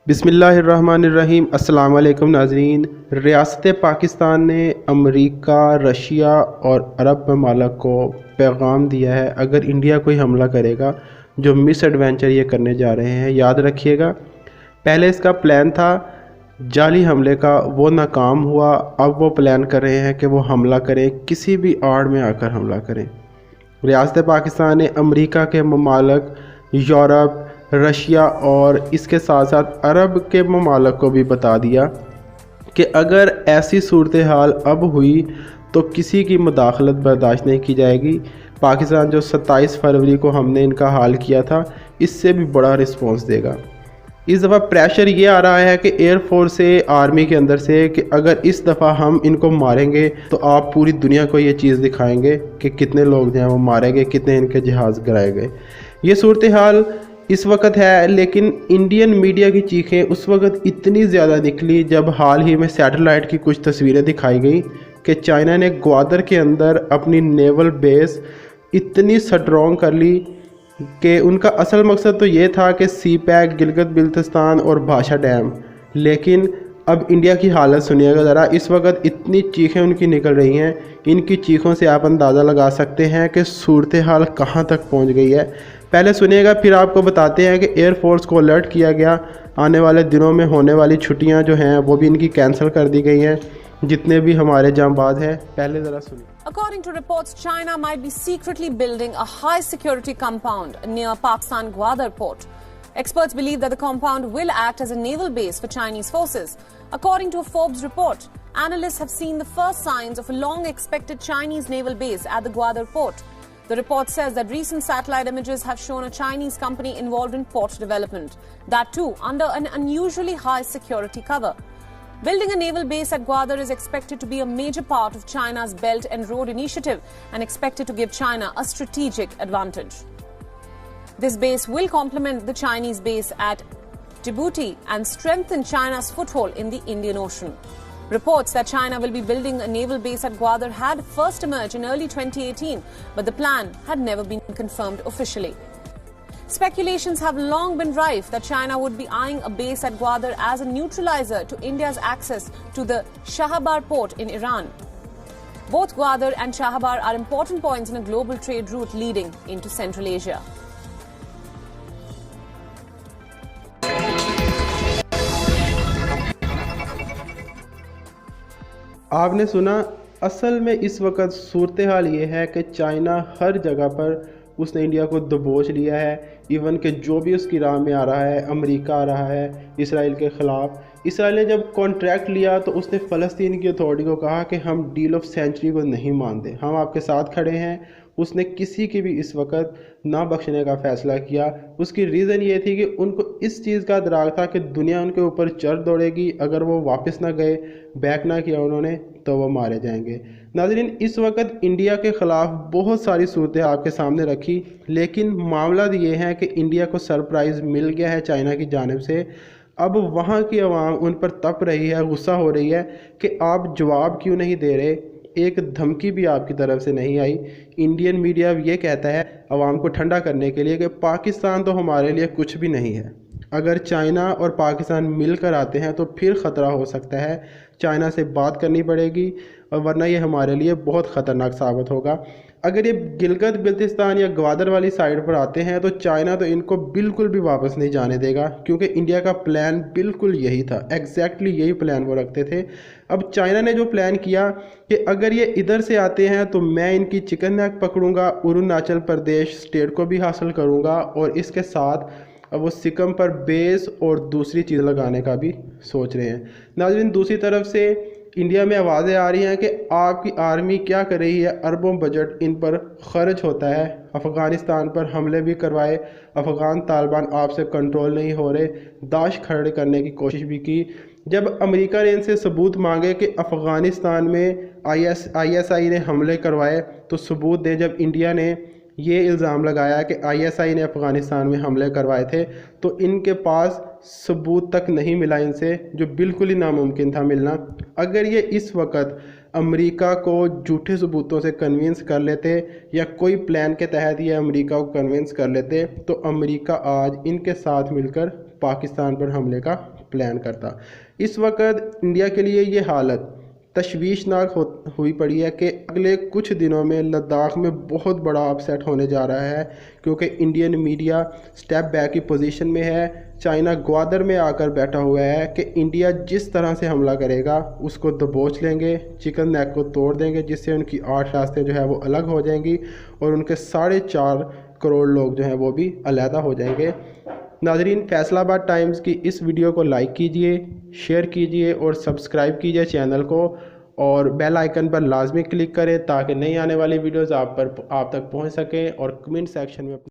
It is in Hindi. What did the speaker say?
बिस्मिल्लाहिर्रहमानिर्रहीम। अस्सलाम वालेकुम नाज़रीन। रियासत पाकिस्तान ने अमेरिका, रशिया और अरब ममालिक को पैगाम दिया है, अगर इंडिया कोई हमला करेगा जो मिस एडवेंचर ये करने जा रहे हैं, याद रखिएगा पहले इसका प्लान था जाली हमले का, वो नाकाम हुआ। अब वो प्लान कर रहे हैं कि वो हमला करें, किसी भी आड़ में आकर हमला करें। रियासत पाकिस्तान ने अमेरिका के ममालिक, यूरोप, रशिया और इसके साथ साथ अरब के ममालिक को भी बता दिया कि अगर ऐसी सूरत हाल अब हुई तो किसी की मुदाखलत बर्दाश्त नहीं की जाएगी। पाकिस्तान जो 27 फरवरी को हमने इनका हाल किया था, इससे भी बड़ा रिस्पॉन्स देगा। इस दफ़ा प्रेशर ये आ रहा है कि एयरफोर्स से, आर्मी के अंदर से, कि अगर इस दफ़ा हम इनको मारेंगे तो आप पूरी दुनिया को ये चीज़ दिखाएंगे कि कितने लोग जो हैं वो मारे गए, कितने इनके जहाज़ गिराए गए। ये सूरत हाल इस वक्त है, लेकिन इंडियन मीडिया की चीखें उस वक्त इतनी ज़्यादा निकली जब हाल ही में सैटेलाइट की कुछ तस्वीरें दिखाई गई कि चाइना ने ग्वादर के अंदर अपनी नेवल बेस इतनी स्ट्रॉन्ग कर ली कि उनका असल मकसद तो ये था कि सी पैक, गिलगित बिल्तिस्तान और भाषा डैम। लेकिन अब इंडिया की हालत सुनिएगा ज़रा। इस वक्त इतनी चीखें उनकी निकल रही हैं, इनकी चीखों से आप अंदाज़ा लगा सकते हैं कि सूरत हाल कहाँ तक पहुँच गई है। पहले सुनिएगा, फिर आपको बताते हैं कि एयरफोर्स को अलर्ट किया गया। आने वाले दिनों में होने वाली छुट्टियां जो हैं वो भी इनकी कैंसिल कर दी गई हैं, जितने भी हमारे जांबाज हैं। पहले ज़रा सुनिए। According to reports, China might be secretly building a high-security compound near Pakistan Gwadar port. Experts believe that the compound will act as a naval base for Chinese forces. According to a Forbes report, analysts have seen the first signs of a long-expected Chinese naval base at the Gwadar port. The report says that recent satellite images have shown a Chinese company involved in port development, that too under an unusually high security cover. Building a naval base at Gwadar is expected to be a major part of China's Belt and Road Initiative and expected to give China a strategic advantage. This base will complement the Chinese base at Djibouti and strengthen China's foothold in the Indian Ocean. Reports that China will be building a naval base at Gwadar had first emerged in early 2018, but the plan had never been confirmed officially. Speculations have long been rife that China would be eyeing a base at Gwadar as a neutralizer to India's access to the Shahabar port in Iran. Both Gwadar and Shahabar are important points in a global trade route leading into Central Asia. आपने सुना, असल में इस वक्त सूरत हाल ये है कि चाइना हर जगह पर उसने इंडिया को दबोच लिया है। इवन कि जो भी उसकी राह में आ रहा है, अमेरिका आ रहा है इसराइल के ख़िलाफ़। इसराइल ने जब कॉन्ट्रैक्ट लिया तो उसने फ़लस्तीन की अथॉरिटी को कहा कि हम डील ऑफ सेंचुरी को नहीं मानते, हम आपके साथ खड़े हैं। उसने किसी की भी इस वक्त ना बख्शने का फ़ैसला किया। उसकी रीज़न ये थी कि उनको इस चीज़ का इदराक था कि दुनिया उनके ऊपर चढ़ दौड़ेगी, अगर वो वापस ना गए, बैक ना किया उन्होंने, तो वो मारे जाएंगे। नाज़रीन, इस वक्त इंडिया के ख़िलाफ़ बहुत सारी सूरतें आपके सामने रखी, लेकिन मामला ये है कि इंडिया को सरप्राइज़ मिल गया है चाइना की जानिब से। अब वहाँ की आवाम उन पर तप रही है, गुस्सा हो रही है कि आप जवाब क्यों नहीं दे रहे। एक धमकी भी आपकी तरफ से नहीं आई। इंडियन मीडिया ये कहता है आवाम को ठंडा करने के लिए कि पाकिस्तान तो हमारे लिए कुछ भी नहीं है। अगर चाइना और पाकिस्तान मिलकर आते हैं तो फिर ख़तरा हो सकता है, चाइना से बात करनी पड़ेगी, और वरना ये हमारे लिए बहुत ख़तरनाक साबित होगा। अगर ये गिलगित बिल्तिस्तान या ग्वादर वाली साइड पर आते हैं तो चाइना तो इनको बिल्कुल भी वापस नहीं जाने देगा, क्योंकि इंडिया का प्लान बिल्कुल यही था, एग्जैक्टली यही प्लान वो रखते थे। अब चाइना ने जो प्लान किया कि अगर ये इधर से आते हैं तो मैं इनकी chicken neck पकड़ूंगा, Arunachal Pradesh state को भी हासिल करूंगा, और इसके साथ अब वो सिक्किम पर बेस और दूसरी चीज़ लगाने का भी सोच रहे हैं। नाज़रीन, दूसरी तरफ से इंडिया में आवाज़ें आ रही हैं कि आपकी आर्मी क्या कर रही है, अरबों बजट इन पर खर्च होता है, अफ़गानिस्तान पर हमले भी करवाए, अफ़गान तालिबान आपसे कंट्रोल नहीं हो रहे, दाश खड़े करने की कोशिश भी की। जब अमेरिका ने इनसे सबूत मांगे कि अफ़गानिस्तान में ISI ने हमले करवाए तो सबूत दें, जब इंडिया ने ये इल्ज़ाम लगाया कि ISI ने अफ़गानिस्तान में हमले करवाए थे, तो इनके पास सबूत तक नहीं मिला इनसे, जो बिल्कुल ही नामुमकिन था मिलना। अगर ये इस वक्त अमेरिका को झूठे सबूतों से कन्विंस कर लेते या कोई प्लान के तहत ये अमेरिका को कन्विंस कर लेते, तो अमेरिका आज इनके साथ मिलकर पाकिस्तान पर हमले का प्लान करता। इस वक्त इंडिया के लिए ये हालत तशवीशनाक हुई पड़ी है कि अगले कुछ दिनों में लद्दाख में बहुत बड़ा अपसेट होने जा रहा है, क्योंकि इंडियन मीडिया स्टेप बैक की पोजीशन में है। चाइना ग्वादर में आकर बैठा हुआ है कि इंडिया जिस तरह से हमला करेगा उसको दबोच लेंगे, चिकन नेक को तोड़ देंगे, जिससे उनकी 8 रास्तें जो है वो अलग हो जाएंगी और उनके 4.5 करोड़ लोग जो हैं वो भी अलहदा हो जाएंगे। नाजरीन, फैसलाबाद टाइम्स की इस वीडियो को लाइक कीजिए, शेयर कीजिए और सब्सक्राइब कीजिए चैनल को, और बेल आइकन पर लाजमी क्लिक करें ताकि नई आने वाली वीडियोज़ आप तक पहुंच सकें। और कमेंट सेक्शन में